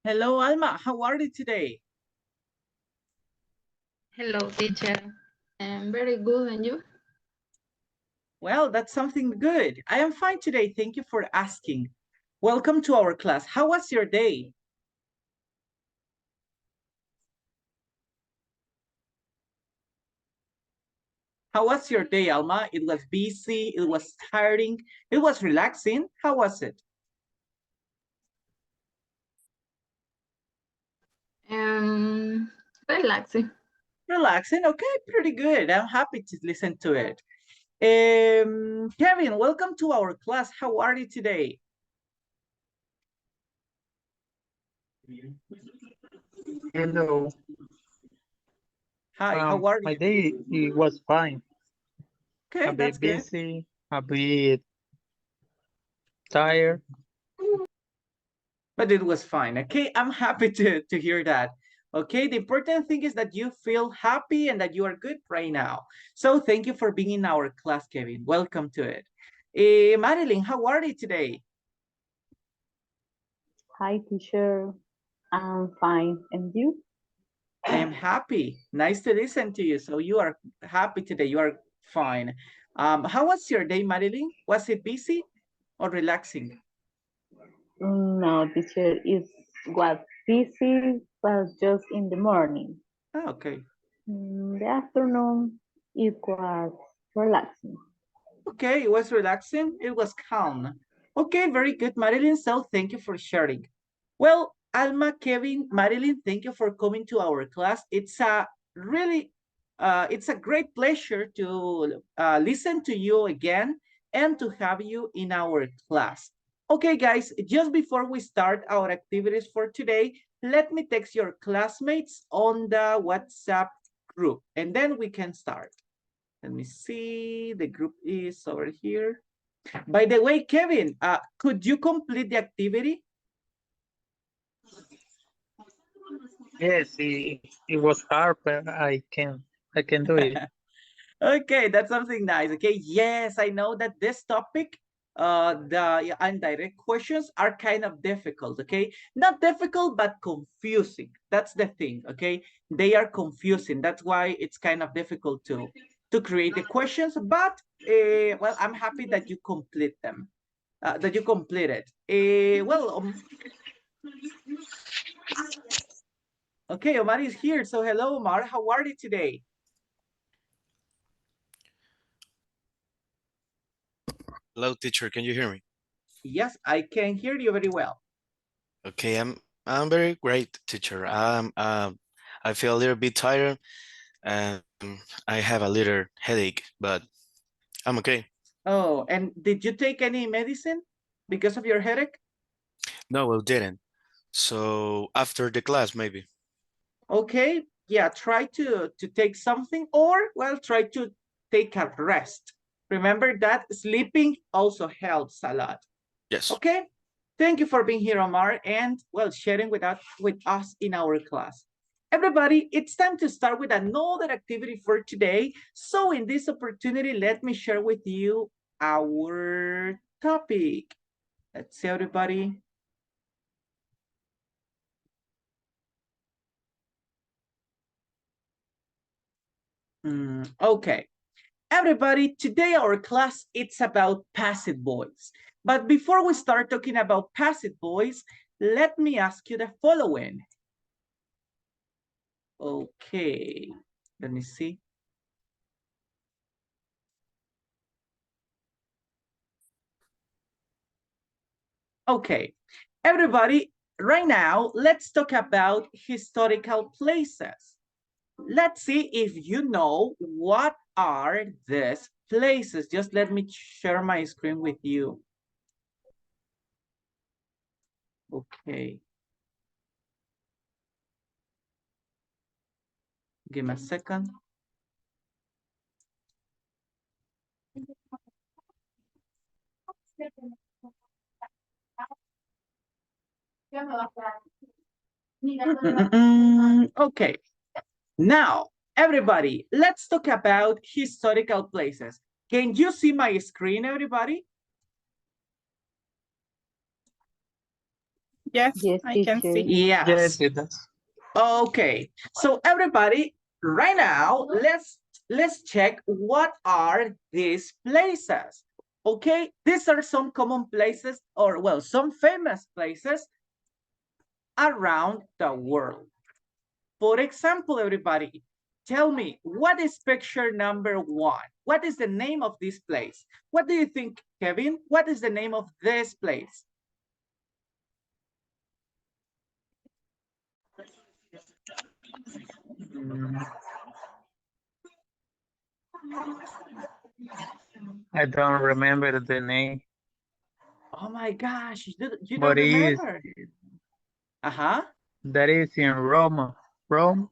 Hello, Alma. How are you today? Hello, teacher. I'm very good, and you? Well, that's something good. I am fine today. Thank you for asking. Welcome to our class. How was your day? How was your day, Alma? It was busy. It was tiring. It was relaxing. How was it? Relaxing. Relaxing. Okay, pretty good. I'm happy to listen to it. Kevin, welcome to our class. How are you today? Hello. Hi, how are My you? day it was fine. A Okay, that's bit good. busy, a bit tired. But it was fine. Okay, I'm happy to hear that. Okay, the important thing is that you feel happy and that you are good right now. So thank you for being in our class, Kevin. Welcome to it. Madeline, how are you today? Hi, teacher. I'm fine. And you? I am happy. Nice to listen to you. So you are happy today. You are fine. How was your day, Madeline? Was it busy or relaxing? No, teacher, it was busy, but just in the morning. Oh, okay. The afternoon, it was relaxing. Okay, it was relaxing. It was calm. Okay, very good, Marilyn. So thank you for sharing. Well, Alma, Kevin, Marilyn, thank you for coming to our class. It's a really, it's a great pleasure to listen to you again and to have you in our class. Okay, guys, just before we start our activities for today, let me text your classmates on the WhatsApp group, and then we can start. Let me see. The group is over here. By the way, Kevin, could you complete the activity? Yes, it was hard, but I can do it. Okay, that's something nice. Okay, yes, I know that this topic, the indirect questions are kind of difficult. Okay, not difficult, but confusing. That's the thing. Okay, they are confusing. That's why it's kind of difficult to create the questions. But well, I'm happy that you complete them. That you complete it. Okay, Omar is here. So hello, Omar. How are you today? Hello, teacher. Can you hear me? Yes, I can hear you very well. Okay, I'm very great, teacher. I feel a little bit tired and I have a little headache, but I'm okay. Oh, and did you take any medicine because of your headache? No, I didn't. So after the class, maybe. Okay, yeah, try to take something or, well, try to take a rest. Remember that sleeping also helps a lot. Yes. Okay, thank you for being here, Omar, and, well, sharing with us in our class. Everybody, it's time to start with another activity for today. So in this opportunity, let me share with you our topic. Let's see, everybody. Okay. Everybody, today our class, it's about passive voice. But before we start talking about passive voice, let me ask you the following. Okay, let me see. Okay, everybody, right now, let's talk about historical places. Let's see if you know what are these places. Just let me share my screen with you. Okay. Give me a second. Okay. Now, everybody, let's talk about historical places. Can you see my screen, everybody? Yes, Yes, I can teacher. see. Yes. Yes, it does. Okay. So everybody, right now, let's check what are these places. Okay, these are some common places, or well, some famous places around the world. For example, everybody, tell me, what is picture number 1? What is the name of this place? What do you think, Kevin? What is the name of this place? I don't remember the name, Oh my gosh, you don't but remember? Uh-huh. that is in Roma. Rome.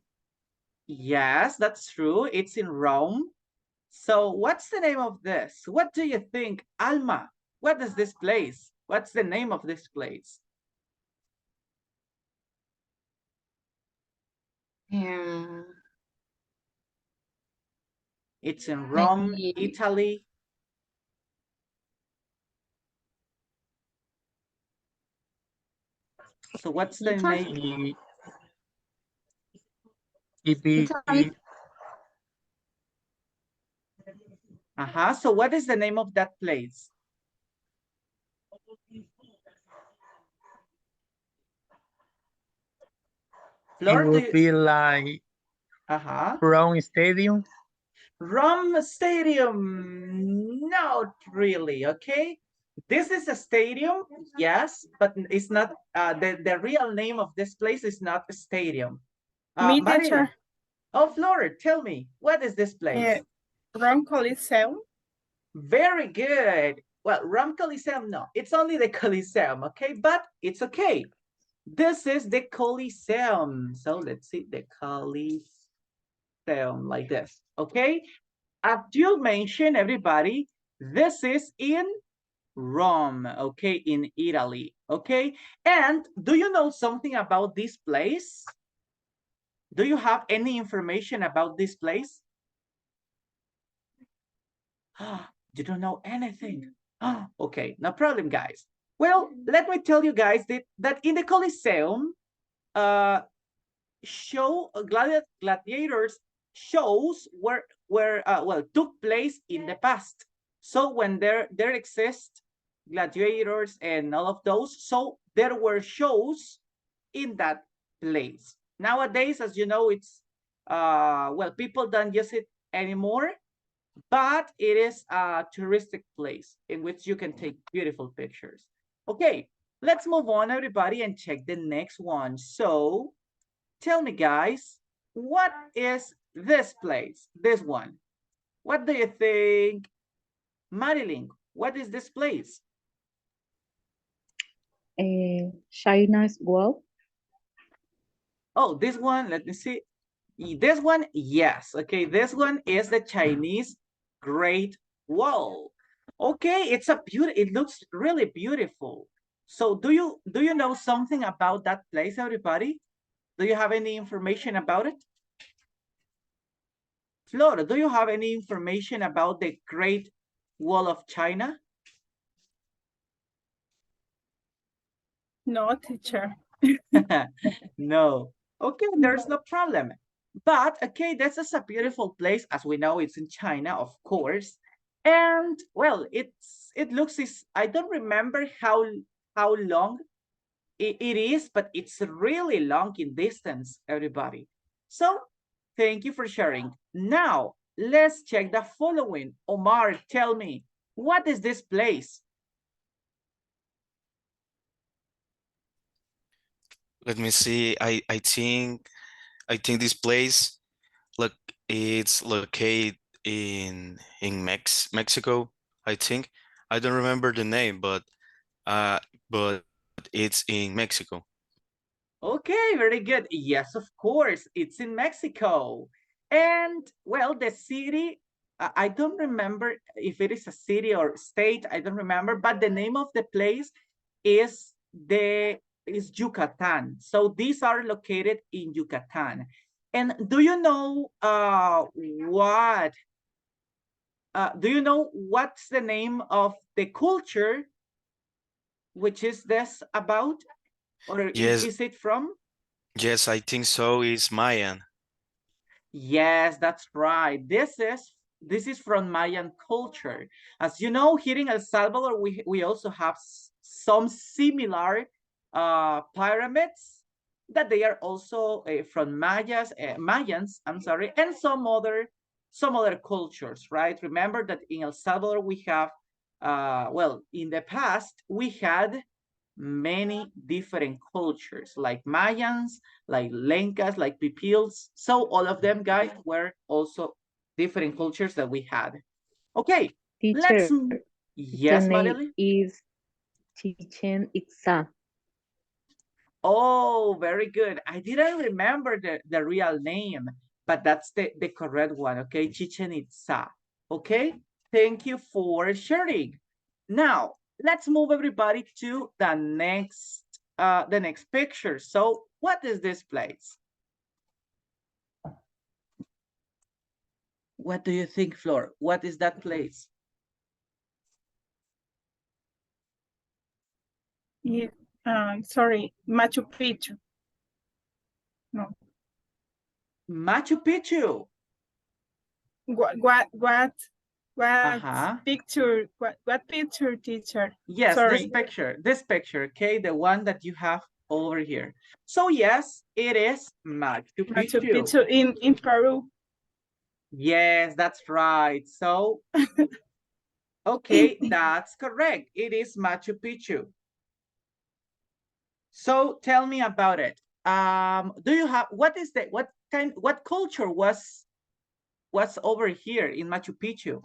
Yes, that's true. It's in Rome. So what's the name of this? What do you think, Alma? What is this place? What's the name of this place? Um, It's in Rome, maybe Italy. So what's the name? Italy. Uh-huh. So what is the name of that place? Flor, It would be like uh-huh. Rome Stadium. Rome Stadium. Not really, okay? This is a stadium, yes, but it's not, the real name of this place is not a stadium. Me, Marilyn. teacher. Oh, Flor, tell me, what is this place? Rome Coliseum. Very good. Well, Rome Coliseum, no, it's only the Coliseum, okay? But it's okay. This is the Coliseum. So let's see the Coliseum like this, okay? As you mentioned, everybody, this is in Rome, okay, in Italy, okay? And do you know something about this place? Do you have any information about this place? You don't know anything. Okay, no problem, guys. Well, let me tell you guys that in the Coliseum, gladiators shows were well took place in the past. So when there exist gladiators and all of those, so there were shows in that place. Nowadays, as you know, it's well, people don't use it anymore, but it is a touristic place in which you can take beautiful pictures. Okay, let's move on, everybody, and check the next one. So tell me, guys, what is this place? This one. What do you think? Marilyn, what is this place? China's wall. Oh, this one, let me see. This one, yes. Okay, this one is the Chinese Great Wall. Okay, it looks really beautiful. So do you know something about that place, everybody? Do you have any information about it? Flora, do you have any information about the Great Wall of China? No, teacher. No. Okay, there's no problem. But okay, this is a beautiful place. As we know, it's in China, of course. And well, it looks is I don't remember how long it is, but it's really long in distance, everybody. So thank you for sharing. Now let's check the following. Omar, tell me, what is this place? Let me see. I think this place, look, it's located in Mexico. I think I don't remember the name, but it's in Mexico. Okay, very good. Yes, of course, it's in Mexico. And well, the city, I don't remember if it is a city or state, I don't remember, but the name of the place is Yucatan. So these are located in Yucatan. And do you know what's the name of the culture which is this about? Or Yes, is it from? yes, I think so. It's Mayan. Yes, that's right. This is from Mayan culture. As you know, here in El Salvador, we also have some similar pyramids that they are also from Mayans, I'm sorry, and some other cultures, right? Remember that in El Salvador we have well, in the past we had many different cultures like Mayans, like Lencas, like Pipils. So all of them, guys, were also different cultures that we had. Okay, let's. Teacher, the Yes, name Madeline. is Chichen Itza. Oh, very good. I didn't remember the real name, but that's the correct one. Okay, Chichen Itza. Okay, thank you for sharing. Now, let's move everybody to the next picture. So, what is this place? What do you think, Flor? What is that place? Yeah. Sorry, Machu Picchu. No. Machu Picchu. What Uh-huh. picture? What picture, teacher? Yes, Sorry. this picture, okay, the one that you have over here. So yes, it is Machu Machu Picchu. Picchu in Peru. Yes, that's right. So, okay, that's correct. It is Machu Picchu. So tell me about it. Do you have what culture was over here in Machu Picchu?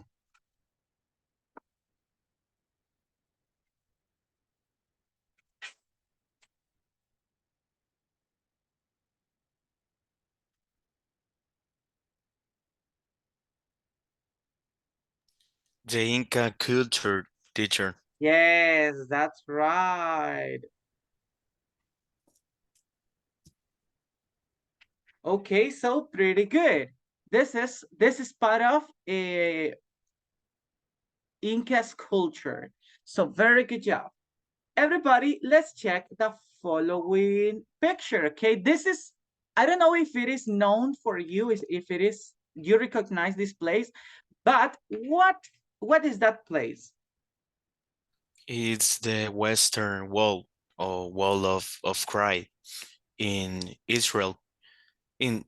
The Inca culture, teacher. Yes, that's right. Okay, so pretty good. This is part of Inca's culture. So very good job. Everybody, let's check the following picture. Okay, I don't know if it is known for you, if it is, you recognize this place, but what is that place? It's the Western Wall or Wall of Cry in Israel, in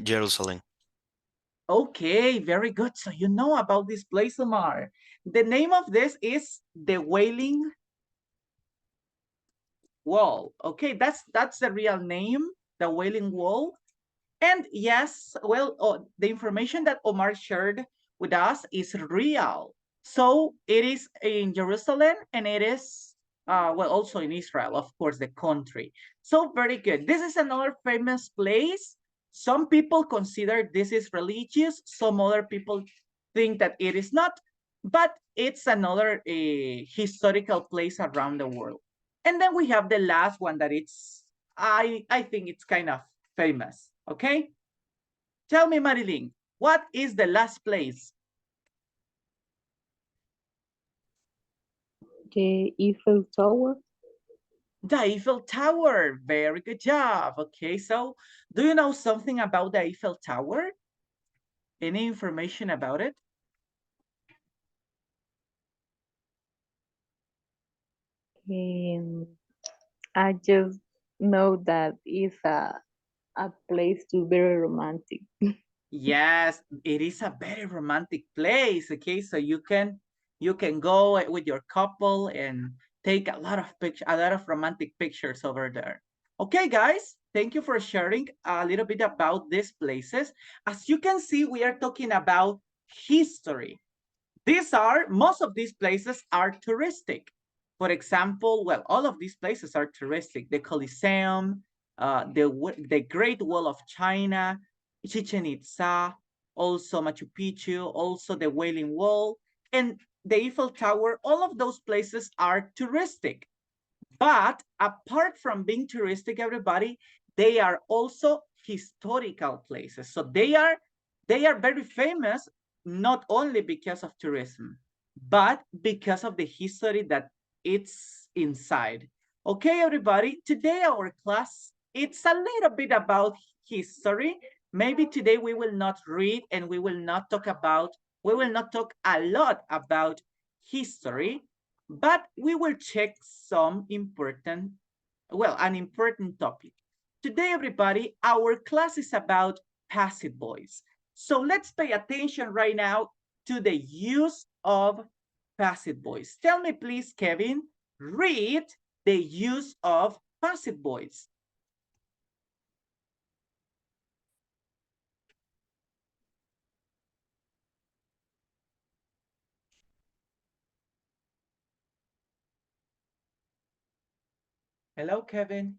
Jerusalem. Okay, very good. So you know about this place, Omar. The name of this is the Wailing Wall. Okay, that's the real name, the Wailing Wall. And yes, well, the information that Omar shared with us is real. So it is in Jerusalem, and it is, well, also in Israel, of course, the country. So very good. This is another famous place. Some people consider this is religious. Some other people think that it is not, but it's another historical place around the world. And then we have the last one that I think it's kind of famous. Okay, tell me, Marilyn, what is the last place? The Eiffel Tower. The Eiffel Tower. Very good job. Okay, so do you know something about the Eiffel Tower? Any information about it? Um, I just know that it's a place to very romantic. Yes, it is a very romantic place. Okay, so you can go with your couple and take a lot of romantic pictures over there. Okay, guys, thank you for sharing a little bit about these places. As you can see, we are talking about history. Most of these places are touristic. For example, well, all of these places are touristic. The Colosseum, the Great Wall of China, Chichen Itza, also Machu Picchu, also the Wailing Wall, and the Eiffel Tower. All of those places are touristic. But apart from being touristic, everybody, they are also historical places. So they are very famous, not only because of tourism, but because of the history that it's inside. Okay, everybody, today our class, it's a little bit about history. Maybe today we will not read and we will not talk a lot about history, but we will check some important, an important topic. Today, everybody, our class is about passive voice. So let's pay attention right now to the use of passive voice. Tell me, please, Kevin, read the use of passive voice. Hello, Kevin.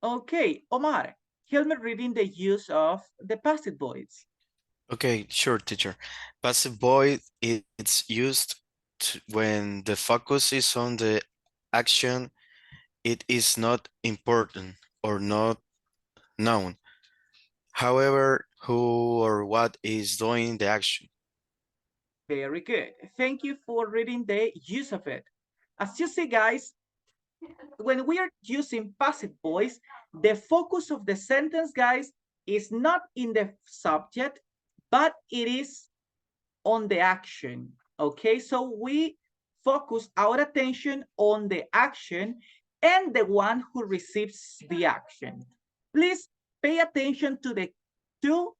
Okay, Omar, help me reading the use of the passive voice. Okay, sure, teacher. Passive voice it's used when the focus is on the action, it is not important or not known. However, who or what is doing the action? Very good. Thank you for reading the use of it. As you see, guys, when we are using passive voice, the focus of the sentence, guys, is not in the subject, but it is on the action. Okay, so we focus our attention on the action and the one who receives the action. Please pay attention to the two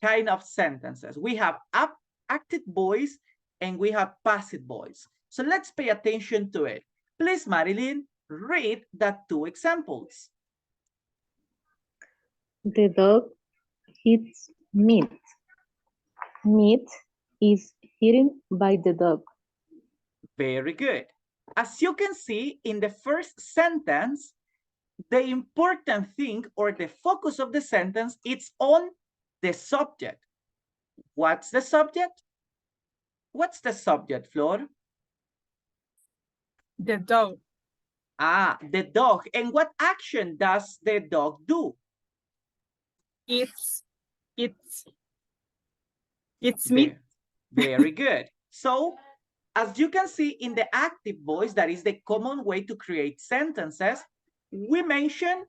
kind of sentences. We have active voice and we have passive voice. So let's pay attention to it. Please, Marilyn, read the two examples. The dog eats meat. Meat is eaten by the dog. Very good. As you can see in the first sentence, the important thing or the focus of the sentence is on the subject. What's the subject? What's the subject, Flor? The dog. Ah, the dog. And what action does the dog do? It's me. Very good. So, as you can see in the active voice, that is the common way to create sentences, we mention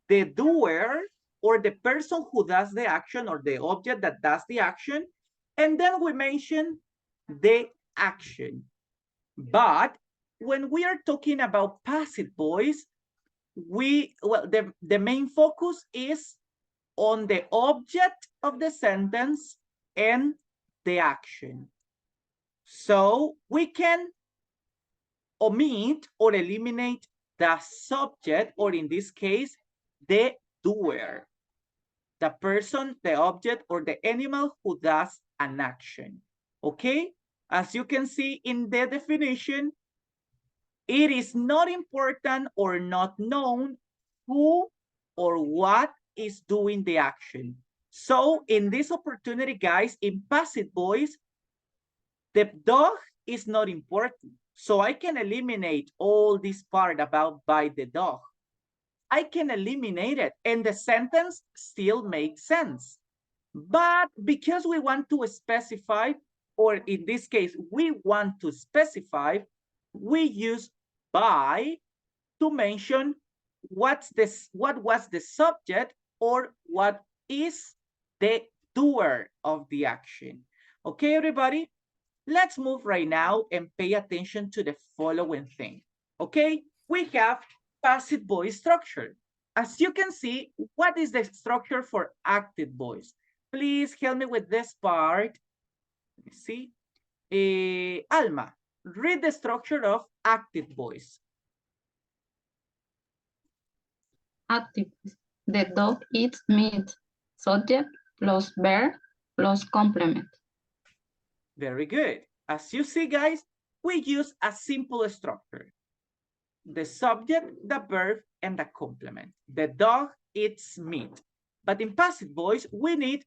the doer or the person who does the action or the object that does the action, and then we mention the action. But when we are talking about passive voice, the main focus is on the object of the sentence and the action. So we can omit or eliminate the subject, or in this case, the doer, the person, the object, or the animal who does an action. Okay? As you can see in the definition, it is not important or not known who or what is doing the action. So in this opportunity, guys, in passive voice, the dog is not important. So I can eliminate all this part about by the dog. I can eliminate it and the sentence still makes sense. But because we want to specify, or in this case, we want to specify, we use by to mention what was the subject or what is the doer of the action. Okay, everybody, let's move right now and pay attention to the following thing. Okay, we have passive voice structure. As you can see, what is the structure for active voice? Please help me with this part. Let me see. Alma, read the structure of active voice. Active. The dog eats meat. Subject plus verb plus complement. Very good. As you see, guys, we use a simple structure. The subject, the verb, and the complement. The dog eats meat. But in passive voice, we need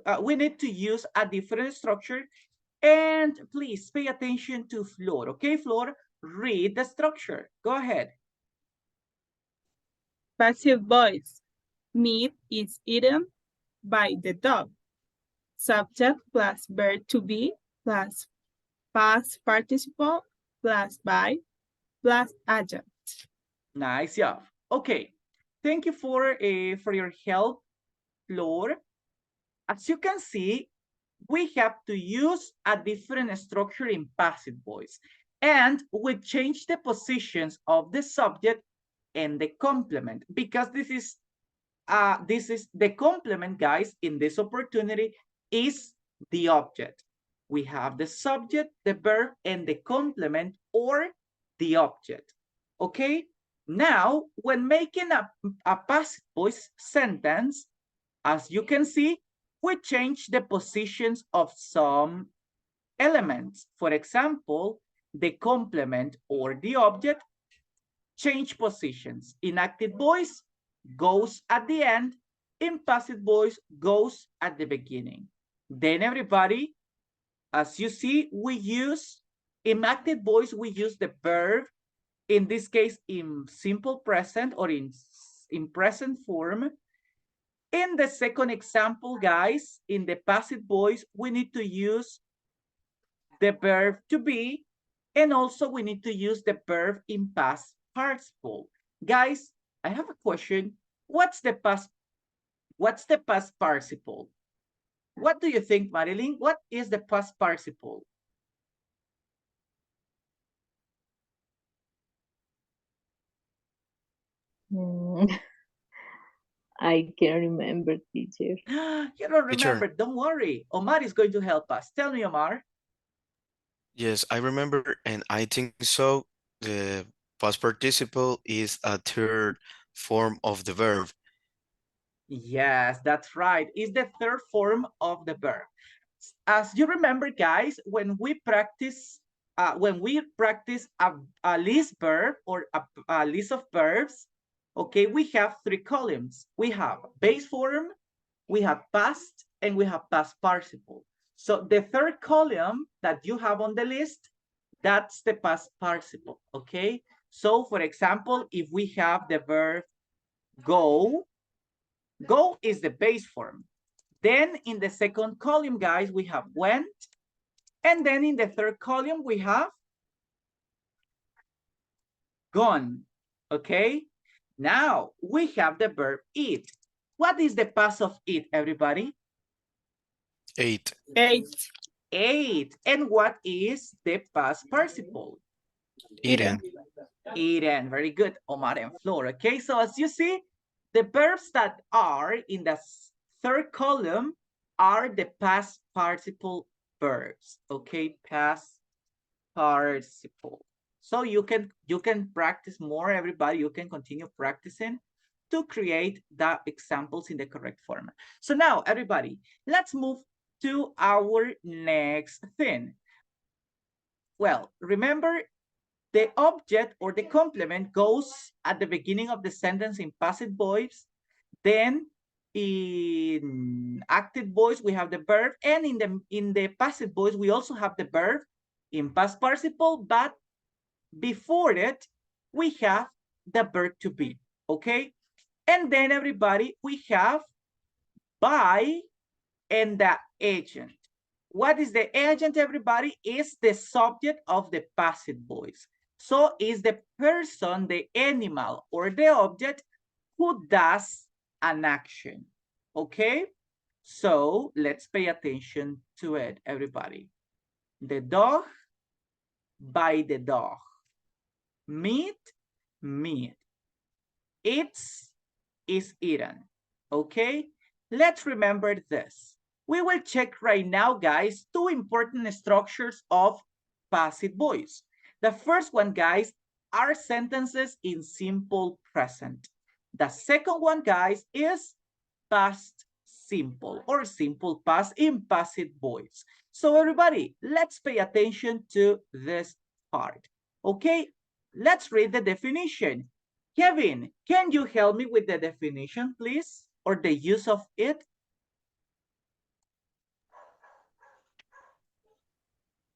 to use a different structure. And please pay attention to Flor. Okay, Flor, read the structure. Go ahead. Passive voice. Meat is eaten by the dog. subject plus verb to be plus past participle plus by plus adjunct. Nice job. Okay, thank you for your help, Flor. As you can see, we have to use a different structure in passive voice, and we change the positions of the subject and the complement, because this is the complement, guys, in this opportunity is the object. We have the subject, the verb, and the complement or the object. Okay? Now, when making a passive voice sentence, as you can see, we change the positions of some elements. For example, the complement or the object change positions. In active voice, goes at the end. In passive voice, goes at the beginning. Then everybody, as you see, we use, in active voice, we use the verb, in this case, in simple present or in present form. In the second example, guys, in the passive voice, we need to use the verb to be, and also we need to use the verb in past participle. Guys, I have a question. What's the past participle? What do you think, Marilyn? What is the past participle? I can't remember, teacher. You don't Teacher. remember, don't worry. Omar is going to help us. Tell me, Omar. Yes, I remember, and I think so. The past participle is a third form of the verb. Yes, that's right. It's the third form of the verb. As you remember, guys, when we practice a list verb or a list of verbs, okay, we have three columns. We have base form, we have past, and we have past participle. So the third column that you have on the list, that's the past participle, okay? So for example, if we have the verb go, go is the base form. Then in the second column, guys, we have went. And then in the third column, we have gone, okay? Now, we have the verb eat. What is the past of eat, everybody? Ate. Ate. Ate. And what is the past participle? Eaten. Eaten. Very good, Omar and Flor. Okay, so as you see, the verbs that are in the third column are the past participle verbs. Okay, past participle. So you can practice more, everybody. You can continue practicing to create the examples in the correct format. So now, everybody, let's move to our next thing. Well, remember, the object or the complement goes at the beginning of the sentence in passive voice. Then in active voice, we have the verb. And in the passive voice, we also have the verb in past participle, but before it, we have the verb to be, okay? And then everybody, we have by and the agent. What is the agent, everybody? Is the subject of the passive voice. So is the person, the animal, or the object who does an action, okay? So let's pay attention to it, everybody. The dog, by the dog. Meat, meat. Eats, is eaten, okay? Let's remember this. We will check right now, guys, two important structures of passive voice. The first one, guys, are sentences in simple present. The second one, guys, is past simple or simple past in passive voice. So everybody, let's pay attention to this part, okay? Let's read the definition. Kevin, can you help me with the definition, please? Or the use of it?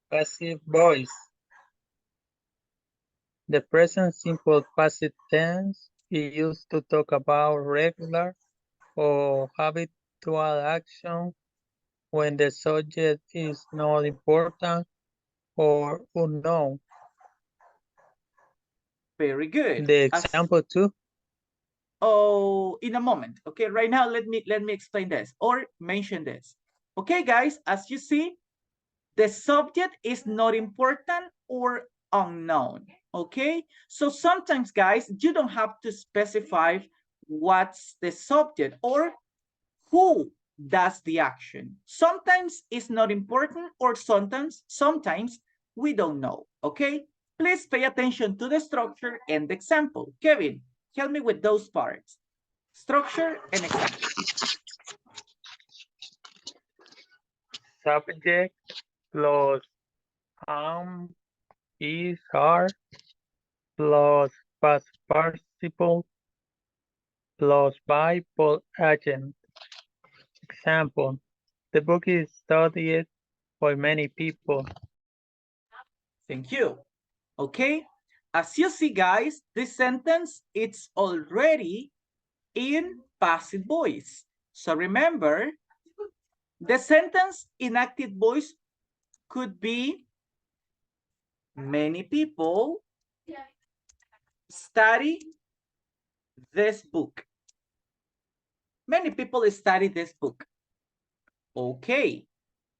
Passive voice. The present simple passive tense is used to talk about regular or habitual action when the subject is not important or unknown. Very good. The example too. Oh, in a moment. Okay, right now let me explain this or mention this. Okay, guys, as you see, the subject is not important or unknown. Okay, so sometimes, guys, you don't have to specify what's the subject or who does the action. Sometimes it's not important or sometimes we don't know. Okay, please pay attention to the structure and the example. Kevin, help me with those parts. Structure and example. Subject plus is, are, plus past participle, plus by plus agent. Example, the book is studied by many people. Thank you. Okay, as you see, guys, this sentence, it's already in passive voice. So remember, the sentence in active voice could be many people study this book. Many people study this book. Okay,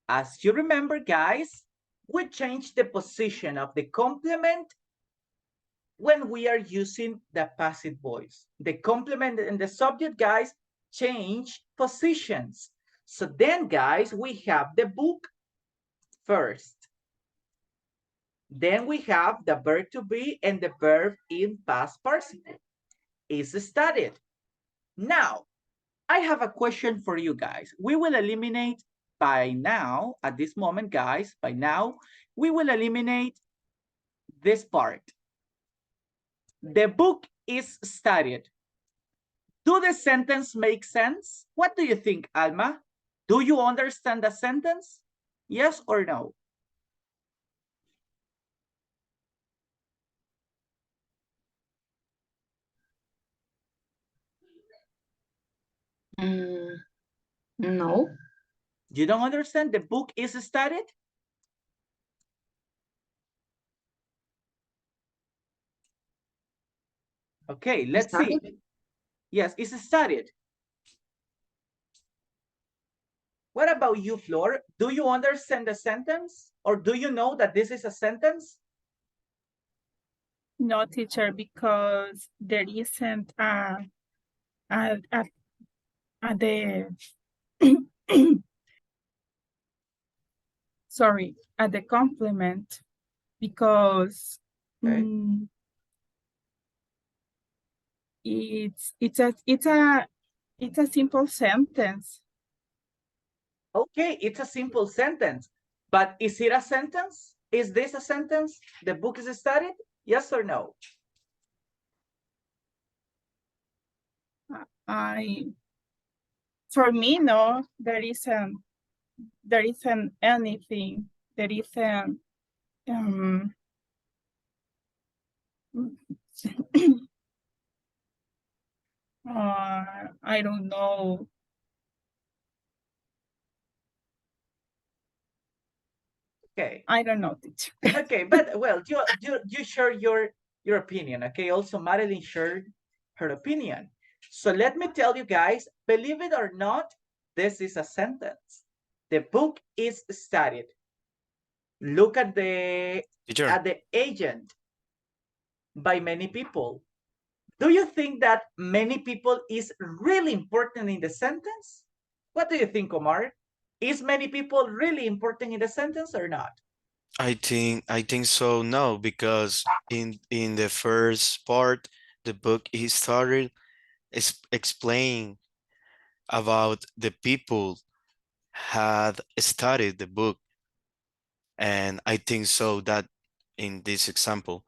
as you remember, guys, we change the position of the complement when we are using the passive voice. The complement and the subject, guys, change positions. So then, guys, we have the book first. Then we have the verb to be and the verb in past participle. Is studied. Now, I have a question for you guys. We will eliminate by now, at this moment, guys, by now, we will eliminate this part. The book is studied. Do the sentence make sense? What do you think, Alma? Do you understand the sentence? Yes or no? No. You don't understand? The book is studied? Okay, let's see. Yes, it's studied. What about you, Flor? Do you understand the sentence? Or do you know that this is a sentence? No, teacher, because there isn't the sorry, at the complement, because Okay. it's a simple sentence. Okay, it's a simple sentence. But is it a sentence? Is this a sentence? The book is studied? Yes or no? For me, no, there isn't anything. There isn't I don't know. Okay. I don't know, teacher. Okay, but well, you share your opinion. Okay, also Madeline shared her opinion. So let me tell you guys, believe it or not, this is a sentence. The book is studied. Look at the Teacher, agent by many people. Do you think that many people is really important in the sentence? What do you think, Omar? Is many people really important in the sentence or not? I think so. No, because in the first part, the book he started is explaining about the people had studied the book, and I think so that in this example.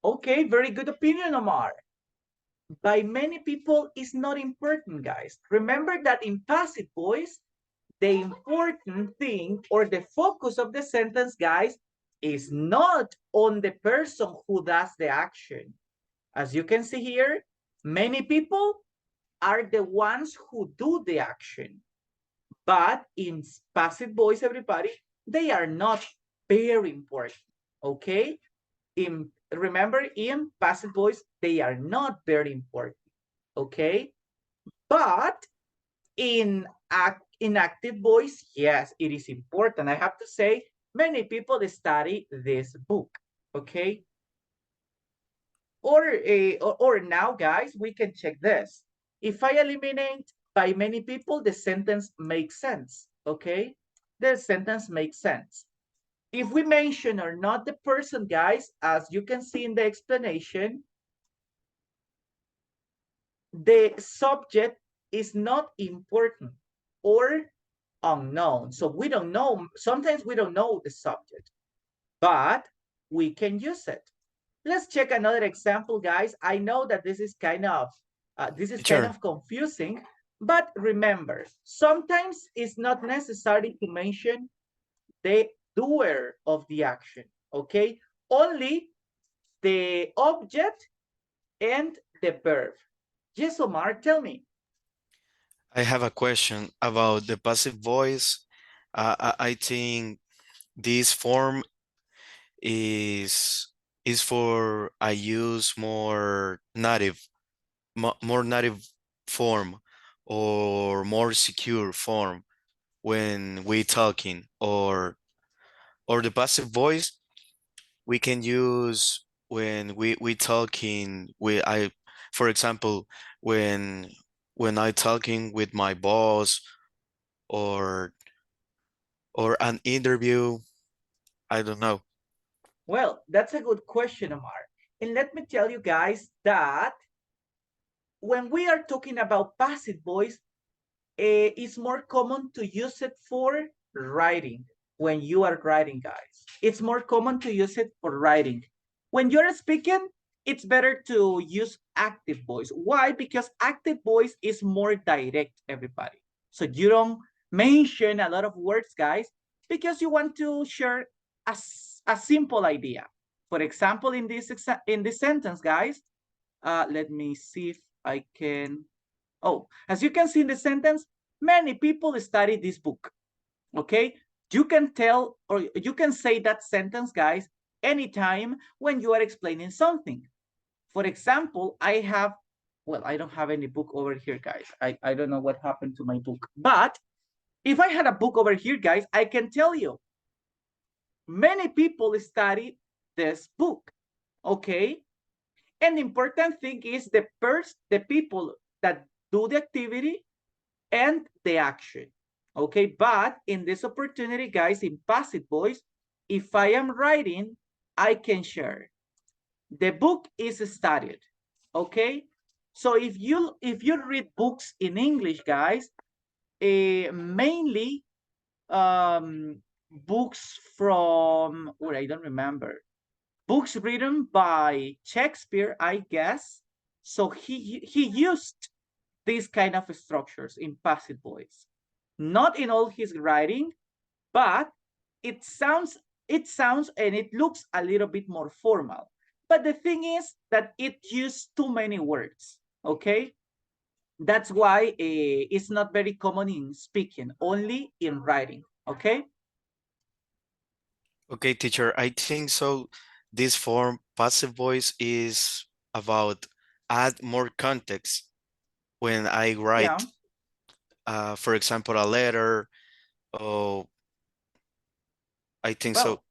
Okay, very good opinion, Omar. By many people is not important, guys. Remember that in passive voice, the important thing or the focus of the sentence, guys, is not on the person who does the action. As you can see here, many people are the ones who do the action. But in passive voice, everybody, they are not very important, okay? Remember, in passive voice, they are not very important, okay? But in active voice, yes, it is important. I have to say, many people study this book, okay? Or now, guys, we can check this. If I eliminate by many people, the sentence makes sense, okay? The sentence makes sense. If we mention or not the person, guys, as you can see in the explanation, the subject is not important or unknown. So we don't know, sometimes we don't know the subject, but we can use it. Let's check another example, guys. I know that this is kind of Teacher, confusing, but remember, sometimes it's not necessary to mention the doer of the action, okay? Only the object and the verb. Yes, Omar, tell me. I have a question about the passive voice. I think this form is for I use more native form or more secure form when we talking, or the passive voice we can use when we talking with I, for example, when I talking with my boss, or an interview. I don't know. Well, that's a good question, Omar. And let me tell you guys that when we are talking about passive voice, it's more common to use it for writing. When you are writing, guys, it's more common to use it for writing. When you're speaking, it's better to use active voice. Why? Because active voice is more direct, everybody. So you don't mention a lot of words, guys, because you want to share a simple idea. For example, in this sentence, guys, let me see if I can. Oh, as you can see in the sentence, many people study this book, okay? You can tell, or you can say that sentence, guys, anytime when you are explaining something. For example, I don't have any book over here, guys. I don't know what happened to my book. But if I had a book over here, guys, I can tell you, many people study this book, okay? And the important thing is the people that do the activity and the action, okay? But in this opportunity, guys, in passive voice, if I am writing, I can share. The book is studied, okay? So if you read books in English, guys, mainly books from, or I don't remember, books written by Shakespeare, I guess. So he used these kind of structures in passive voice. Not in all his writing, but it sounds and it looks a little bit more formal. But the thing is that it used too many words, okay? That's why it's not very common in speaking, only in writing, okay? Okay, teacher, I think so. This form passive voice is about add more context when I Yeah, write, for example, a letter. Oh, I think so. well,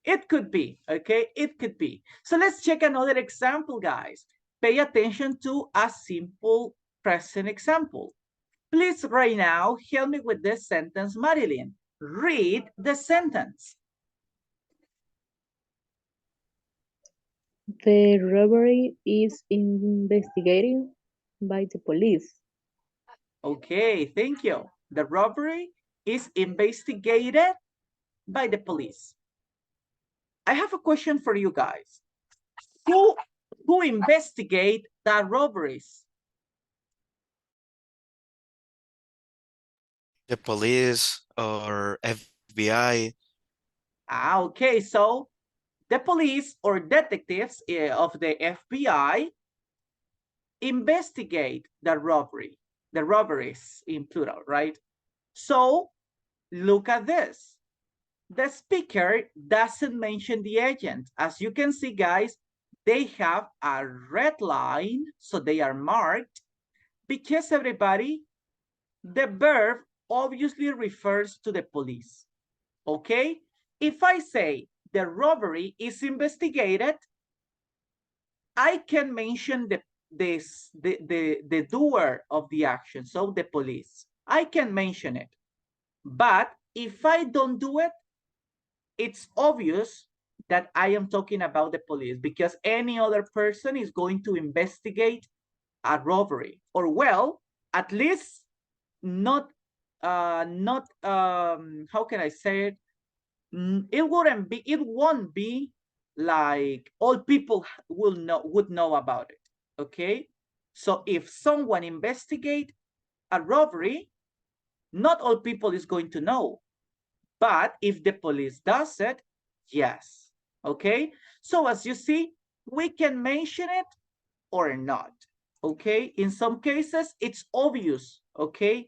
it could be, okay? It could be. So let's check another example, guys. Pay attention to a simple present example. Please, right now, help me with this sentence, Marilyn. Read the sentence. The robbery is investigated by the police. Okay, thank you. The robbery is investigated by the police. I have a question for you guys. Who investigate the robberies? The police or FBI. Okay, so the police or detectives of the FBI investigate the robberies in plural, right? So look at this. The speaker doesn't mention the agent. As you can see, guys, they have a red line, so they are marked because everybody, the verb obviously refers to the police, okay? If I say the robbery is investigated, I can mention the doer of the action, so the police. I can mention it. But if I don't do it, it's obvious that I am talking about the police because any other person is going to investigate a robbery, or well, at least not how can I say it? It won't be like all people would know about it. Okay, so if someone investigate a robbery, not all people is going to know, but if the police does it, yes. Okay, so as you see, we can mention it or not. Okay, in some cases it's obvious. Okay,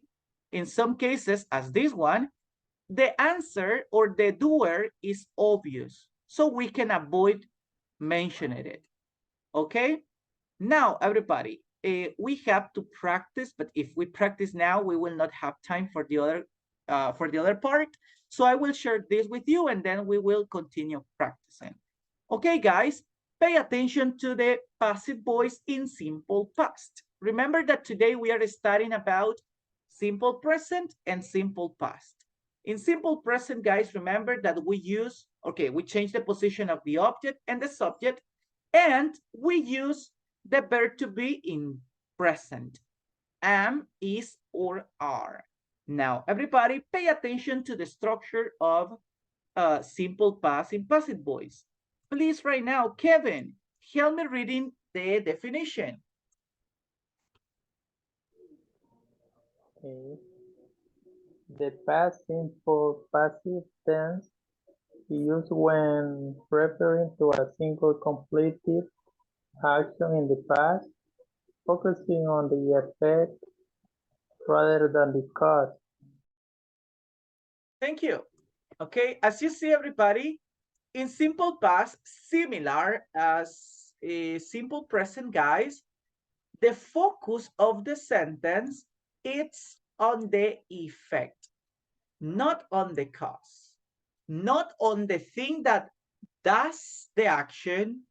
in some cases, as this one, the answer or the doer is obvious, so we can avoid mentioning it. Okay, now everybody, we have to practice, but if we practice now, we will not have time for the other part. So I will share this with you and then we will continue practicing. Okay, guys, pay attention to the passive voice in simple past. Remember that today we are studying about simple present and simple past. In simple present, guys, remember that we change the position of the object and the subject, and we use the verb to be in present, am, is, or are. Now, everybody pay attention to the structure of simple past in passive voice. Please, right now, Kevin, help me reading the definition. Okay. The past simple passive tense is used when referring to a single completed action in the past, focusing on the effect rather than the cause. Thank you. Okay, as you see, everybody, in simple past, similar as a simple present, guys, the focus of the sentence is on the effect, not on the cause, not on the thing that does the action,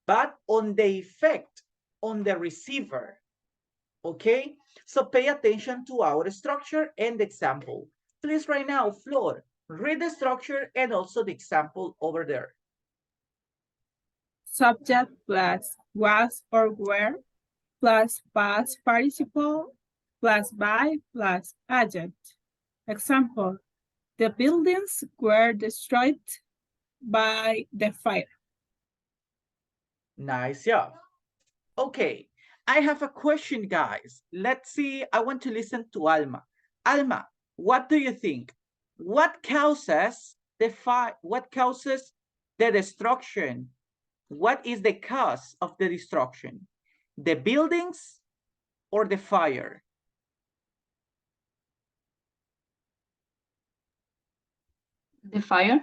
but on the effect, on the receiver. Okay, so pay attention to our structure and example. Please, right now, Flor, read the structure and also the example over there. Subject plus was or were plus past participle plus by plus adjunct. Example, the buildings were destroyed by the fire. Nice job. Okay, I have a question, guys. Let's see. I want to listen to Alma. Alma, what do you think? What causes the fire? What causes the destruction? What is the cause of the destruction? The buildings or the fire? The fire.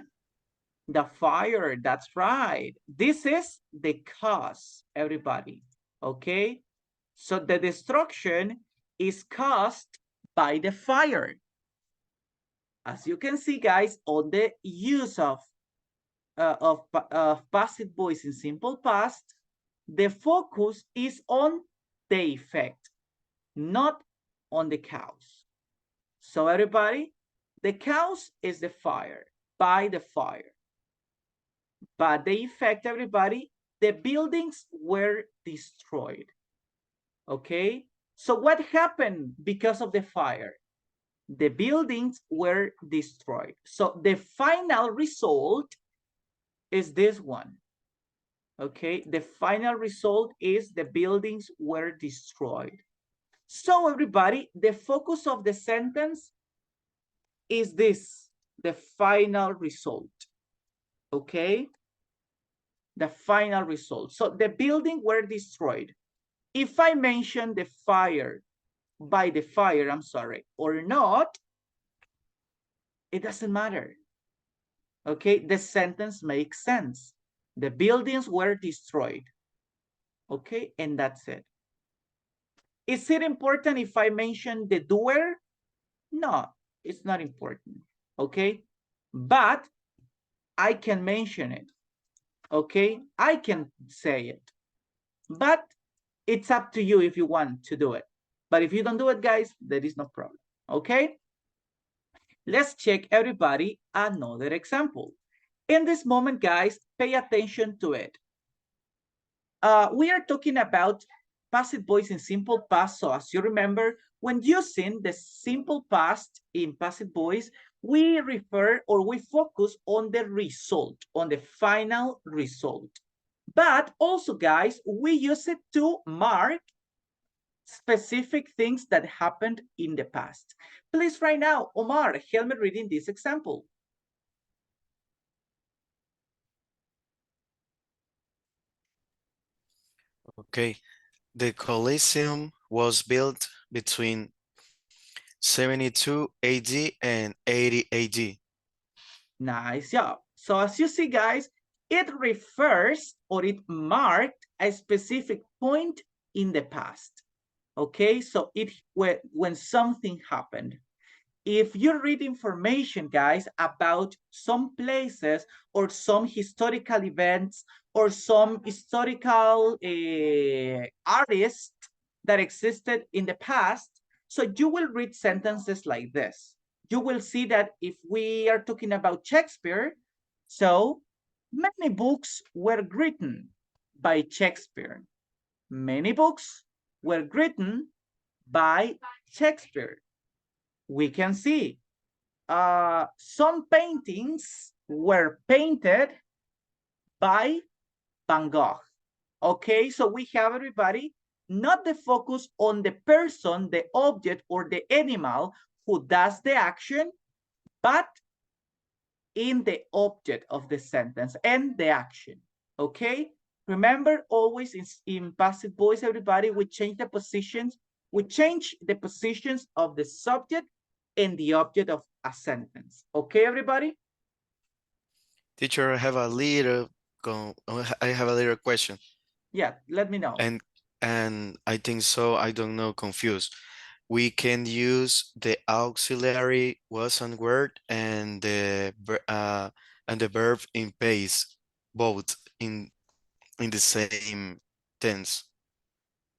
The fire, that's right. This is the cause, everybody, okay? So the destruction is caused by the fire. As you can see, guys, on the use of passive voice in simple past, the focus is on the effect, not on the cause. So everybody, the cause is the fire, by the fire. But the effect, everybody, the buildings were destroyed. Okay, so what happened because of the fire? The buildings were destroyed. So the final result is this one. Okay, the final result is the buildings were destroyed. So everybody, the focus of the sentence is this, the final result. Okay, the final result. So the building were destroyed. If I mention the fire, by the fire, I'm sorry, or not, It doesn't matter. Okay, the sentence makes sense. The buildings were destroyed. Okay, and that's it. Is it important if I mention the doer? No, it's not important. Okay, but I can mention it. Okay, I can say it, but it's up to you if you want to do it. But if you don't do it, guys, there is no problem. Okay, let's check everybody another example. In this moment, guys, pay attention to it. We are talking about passive voice in simple past. So as you remember, when using the simple past in passive voice, we refer or we focus on the result, on the final result. But also, guys, we use it to mark specific things that happened in the past. Please, right now, Omar, help me reading this example. Okay. The Colosseum was built between 72 AD and 80 AD. Nice job. So as you see, guys, it refers or it marked a specific point in the past. Okay, so it when something happened. If you read information, guys, about some places or some historical events or some historical artists that existed in the past, so you will read sentences like this. You will see that if we are talking about Shakespeare, so many books were written by Shakespeare. Many books were written by Shakespeare. We can see some paintings were painted by Van Gogh. Okay, so we have everybody, not the focus on the person, the object, or the animal who does the action, but in the object of the sentence and the action. Okay, remember always in passive voice, everybody, we change the positions. We change the positions of the subject and the object of a sentence. Okay, everybody? Teacher, I have a little question. Yeah, let me know. And I think so, I don't know, confused. We can use the auxiliary was and word and the verb in pace, both in the same tense.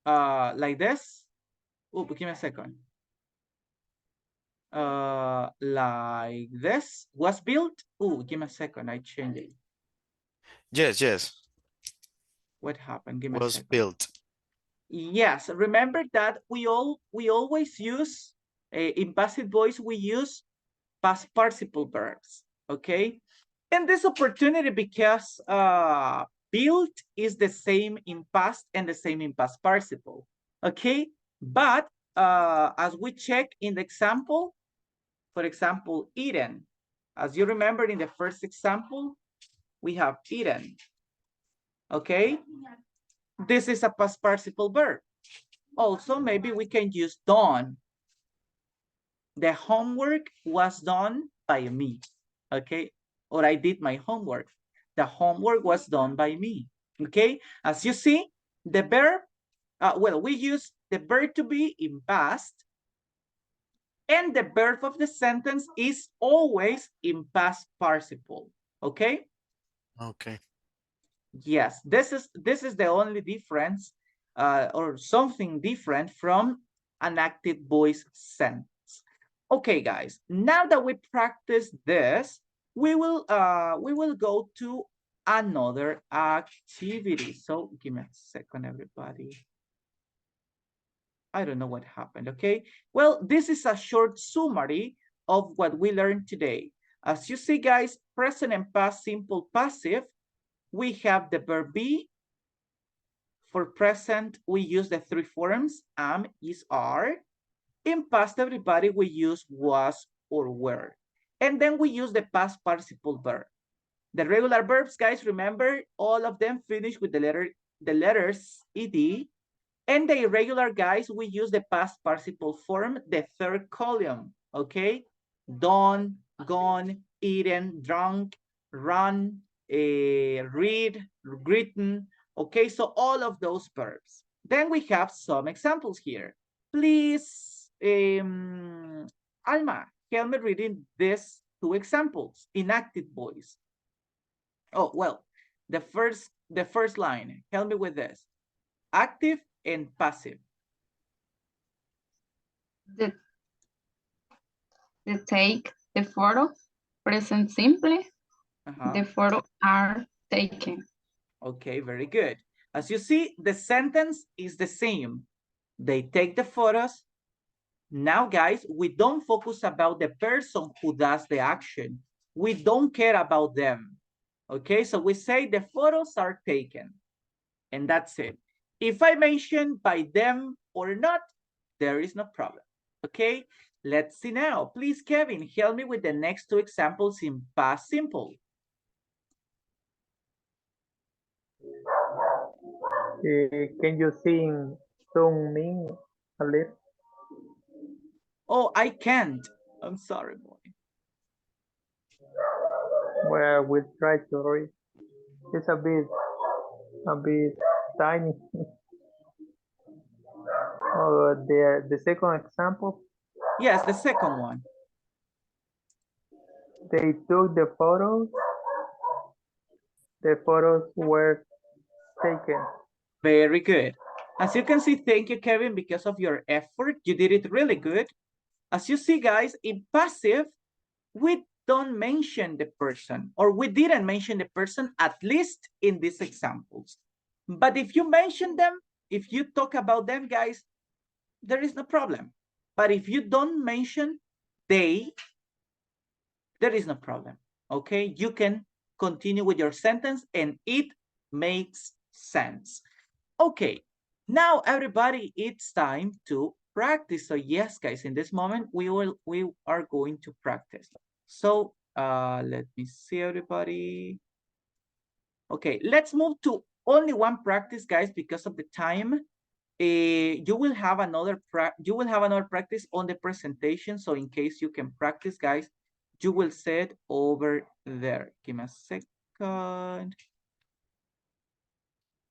Like this. Oh, give me a second. Like this was built. Oh, give me a second. I changed it. Yes. What happened? Give me a Was second. built. Yes, remember that we always use in passive voice we use past participle verbs. Okay, and this opportunity because built is the same in past and the same in past participle. Okay, but as we check in the example, for example, eaten. As you remember in the first example, we have eaten. Okay, this is a past participle verb. Also, maybe we can use done. The homework was done by me. Okay, or I did my homework. The homework was done by me. Okay, as you see, the verb, well, we use the verb to be in past, and the verb of the sentence is always in past participle. Okay. Okay. Yes, this is the only difference or something different from an active voice sentence. Okay, guys, now that we practice this, we will go to another activity. So give me a second, everybody. I don't know what happened, okay? Well, this is a short summary of what we learned today. As you see, guys, present and past simple passive, we have the verb be. For present, we use the three forms, am, is, are. In past, everybody, we use was or were. And then we use the past participle verb. The regular verbs, guys, remember, all of them finish with the letters ed. And the irregular, guys, we use the past participle form, the third column, okay? Done, gone, eaten, drunk, run, read, written. Okay, so all of those verbs. Then we have some examples here. Please, Alma, help me reading these two examples in active voice. Oh, well, the first line, help me with this. Active and passive. The take the photo, present simply. The photo are taken. Okay, very good. As you see, the sentence is the same. They take the photos. Now, guys, we don't focus about the person who does the action. We don't care about them. Okay, so we say the photos are taken. And that's it. If I mention by them or not, there is no problem. Okay, let's see now. Please, Kevin, help me with the next two examples in past simple. Can you sing Sung Me a little? Oh, I can't. I'm sorry, boy. Well, we'll try to read. It's a bit tiny. The second example, Yes, the second one. they took the photos. The photos were taken. Very good. As you can see, thank you, Kevin, because of your effort. You did it really good. As you see, guys, in passive, we don't mention the person, or we didn't mention the person, at least in these examples. But if you mention them, if you talk about them, guys, there is no problem. But if you don't mention they, there is no problem. Okay, you can continue with your sentence and it makes sense. Okay, now everybody, it's time to practice. So yes, guys, in this moment, we are going to practice. So let me see everybody. Okay, let's move to only one practice, guys, because of the time. You will have another practice on the presentation. So in case you can practice, guys, you will set over there. Give me a second.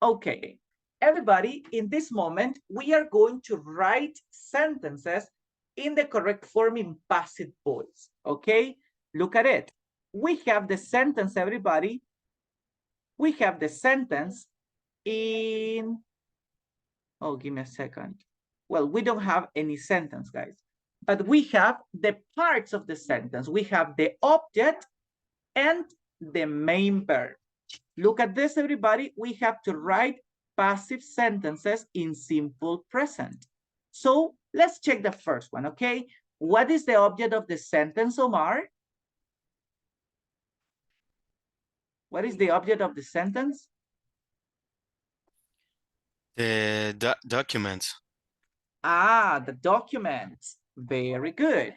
Okay, everybody, in this moment, we are going to write sentences in the correct form in passive voice. Okay, look at it. We have the sentence, everybody. We have the sentence in, oh, give me a second. Well, we don't have any sentence, guys, but we have the parts of the sentence. We have the object and the main verb. Look at this, everybody. We have to write passive sentences in simple present. So let's check the first one, okay? What is the object of the sentence, Omar? What is the object of the sentence? The documents. Ah, the documents. Very good.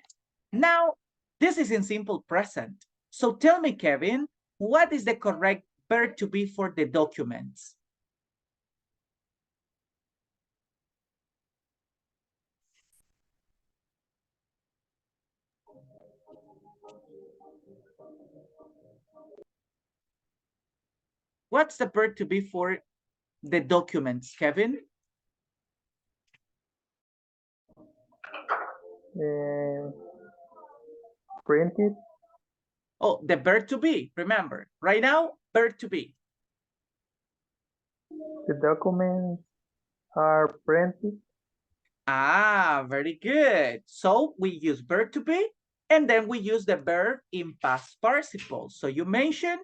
Now, this is in simple present. So tell me, Kevin, what is the correct verb to be for the documents? What's the verb to be for the documents, Kevin? Printed. Oh, the verb to be, remember. Right now, verb to be. The documents are printed. Ah, very good. So we use verb to be, and then we use the verb in past participle. So you mentioned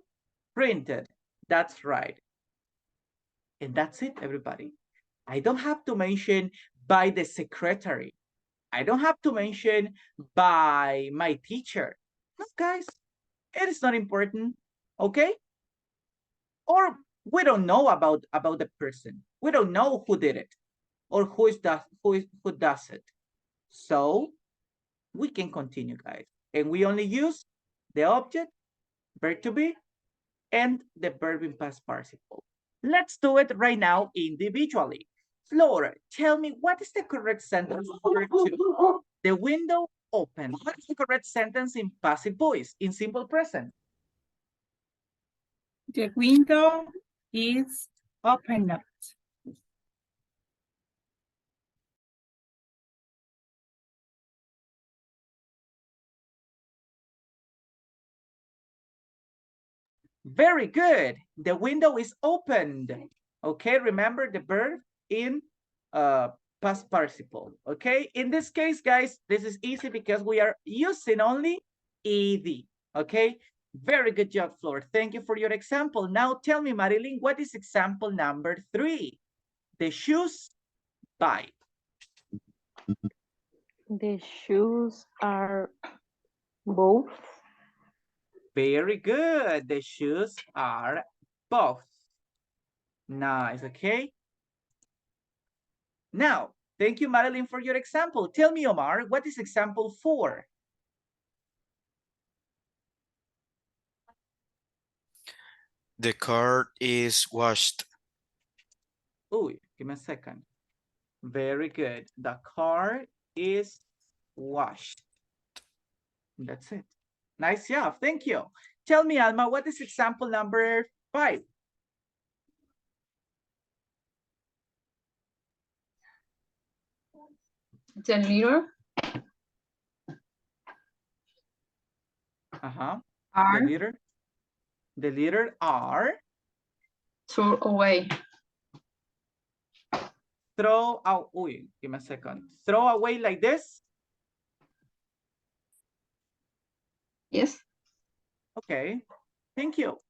printed. That's right. And that's it, everybody. I don't have to mention by the secretary. I don't have to mention by my teacher. No, guys, it is not important, okay? Or we don't know about the person. We don't know who did it or who does it. So we can continue, guys. And we only use the object, verb to be, and the verb in past participle. Let's do it right now individually. Flora, tell me what is the correct sentence for two? The window open. What is the correct sentence in passive voice, in simple present? The window is opened. Very good. The window is opened. Okay, remember the verb in past participle. Okay, in this case, guys, this is easy because we are using only ed. Okay, very good job, Flor. Thank you for your example. Now tell me, Marilyn, what is example number 3? The shoes by. The shoes are both. Very good. The shoes are both. Nice, okay? Now, thank you, Madeline, for your example. Tell me, Omar, what is example 4? The car is washed. Oh, give me a second. Very good. The car is washed. That's it. Nice job. Thank you. Tell me, Alma, what is example number 5? The letter The R letter R. threw away. Throw out. Oh, give me a second. Throw away like this. Yes. Okay. Thank you.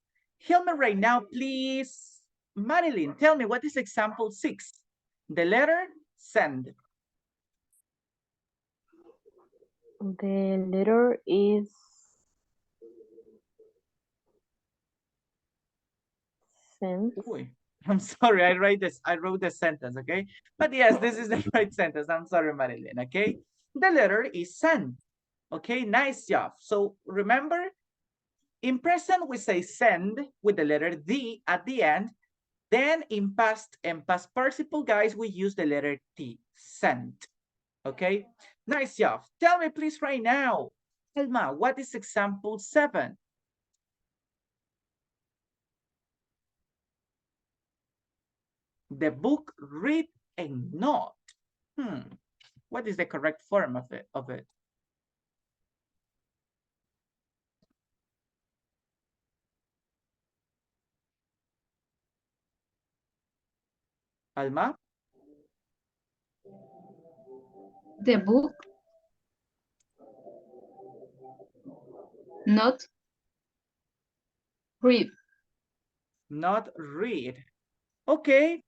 Help me right now, please. Marilyn, tell me what is example 6? The letter send. The letter is sent. Uy, I'm sorry, I wrote the sentence, okay? But yes, this is the right sentence. I'm sorry, Marilyn, okay? The letter is send. Okay, nice job. So remember, in present, we say send with the letter D at the end. Then in past and past participle, guys, we use the letter T, sent. Okay, nice job. Tell me, please, right now, Elma, what is example 7? The book read and not. What is the correct form of it? Alma? The book not read. Not read. Okay.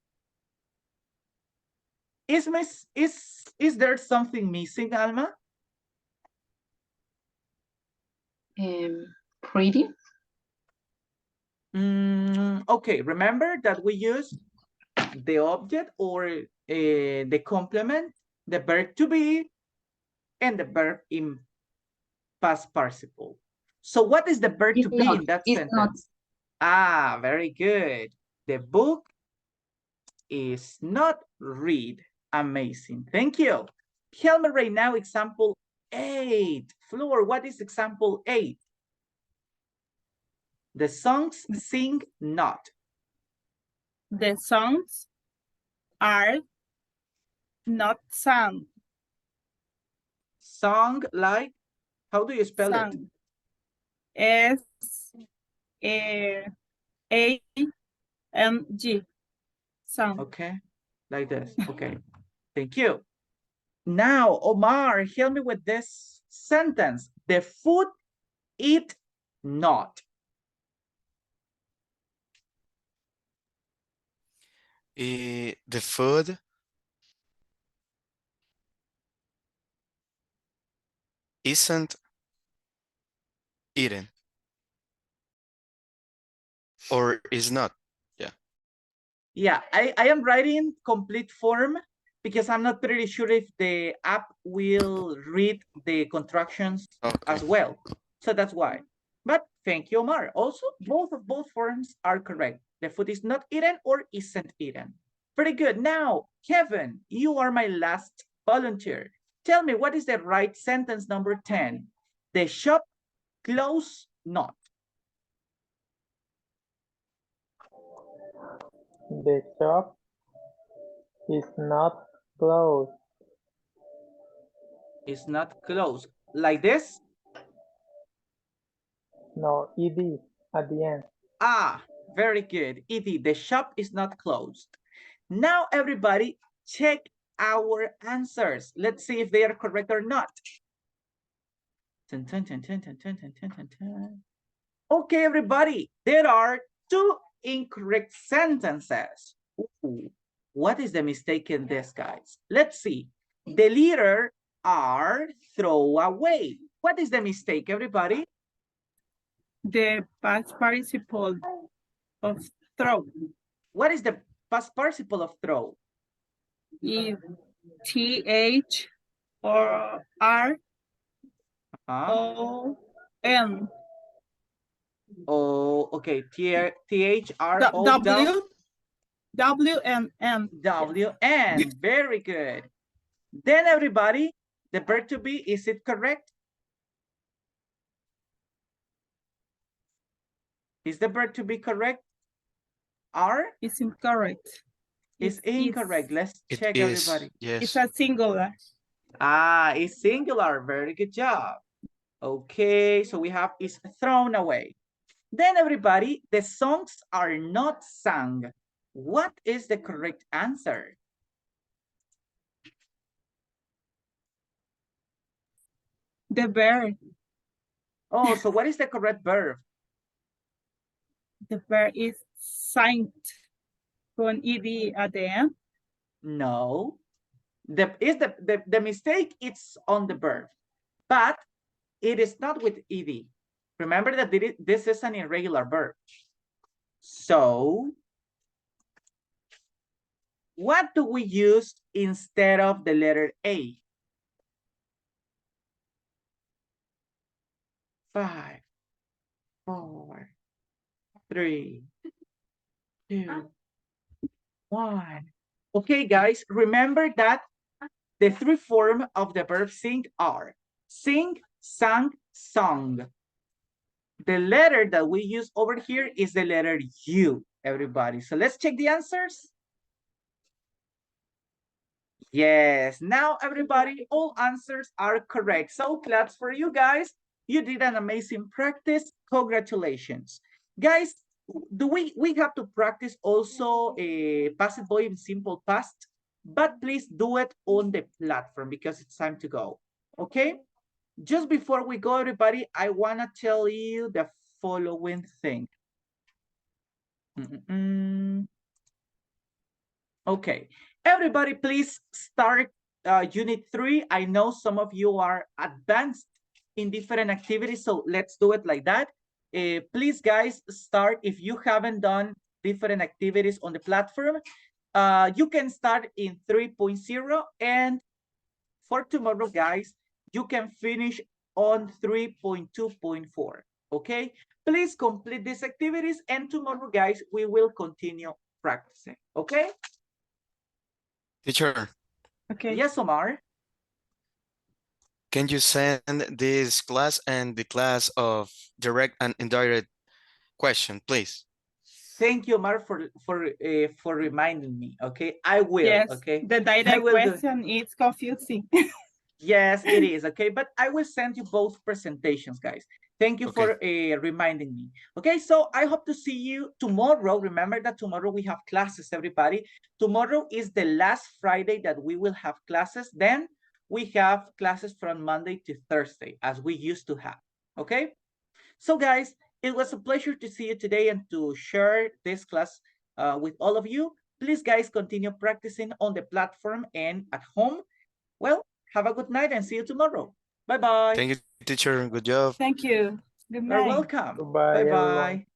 Is there something missing, Alma? Reading. Okay, remember that we use the object or the complement, the verb to be, and the verb in past participle. So what is the verb to be in that sentence? Ah, very good. The book is not read. Amazing. Thank you. Help me right now, example 8. Floor, what is example 8? The songs sing not. The songs are not sung. Song like, how do you spell it? S-A-N-G. Song. Okay, like this. Okay, thank you. Now, Omar, help me with this sentence. The food eat not. The food isn't eaten. Or is not. Yeah. Yeah, I am writing complete form because I'm not pretty sure if the app will read the contractions as well. So that's why. But thank you, Omar. Also, both forms are correct. The food is not eaten or isn't eaten. Very good. Now, Kevin, you are my last volunteer. Tell me, what is the right sentence number 10? The shop closed not. The shop is not closed. It's not closed. Like this? No, ed at the end. Ah, very good. Ed, the shop is not closed. Now, everybody, check our answers. Let's see if they are correct or not. Dun, dun, dun, dun, dun, dun, dun, dun, dun. Okay, everybody, there are 2 incorrect sentences. Ooh, what is the mistake in this, guys? Let's see. The letter R, throw away. What is the mistake, everybody? The past participle of throw What is the past participle of throw? is TH or R O N. Oh, okay. T-H-R-O W W and N. W-N. Very good. Then everybody, the verb to be, is it correct? Is the verb to be correct? R? It's incorrect. Is incorrect. Let's check, everybody. Yes. It's a singular. Ah, it's singular. Very good job. Okay, so we have is thrown away. Then everybody, the songs are not sung. What is the correct answer? The verb. Oh, so what is the correct verb? The verb is signed con ed at the end. No. The mistake it's on the verb, but it is not with ed. Remember that this is an irregular verb. So what do we use instead of the letter A? 5, 4, 3, 2, 1. Okay, guys, remember that the 3 forms of the verb sing are sing, sang, sung. The letter that we use over here is the letter U, everybody. So let's check the answers. Yes, now everybody, all answers are correct. So claps for you guys. You did an amazing practice. Congratulations. Guys, do we have to practice also a passive voice in simple past, but please do it on the platform because it's time to go. Okay? Just before we go, everybody, I want to tell you the following thing. Okay, everybody, please start unit 3. I know some of you are advanced in different activities, so let's do it like that. Please, guys, start. If you haven't done different activities on the platform, you can start in 3.0, and for tomorrow, guys, you can finish on 3.2.4, okay? Please complete these activities, and tomorrow, guys, we will continue practicing, okay? Teacher. Okay. Yes, Omar? Can you send this class and the class of direct and indirect question, please? Thank you, Omar, for reminding me, okay? I will, yes, okay? The direct question is confusing. Yes, it is, okay? But I will send you both presentations, guys. Thank you for reminding me. Okay, so I hope to see you tomorrow. Remember that tomorrow we have classes, everybody. Tomorrow is the last Friday that we will have classes. Then we have classes from Monday to Thursday, as we used to have, okay? So, guys, it was a pleasure to see you today and to share this class with all of you. Please, guys, continue practicing on the platform and at home. Well, have a good night and see you tomorrow. Bye-bye. Thank you, teacher. Good job. Thank you. Good night. You're welcome. Goodbye, Bye-bye. everyone.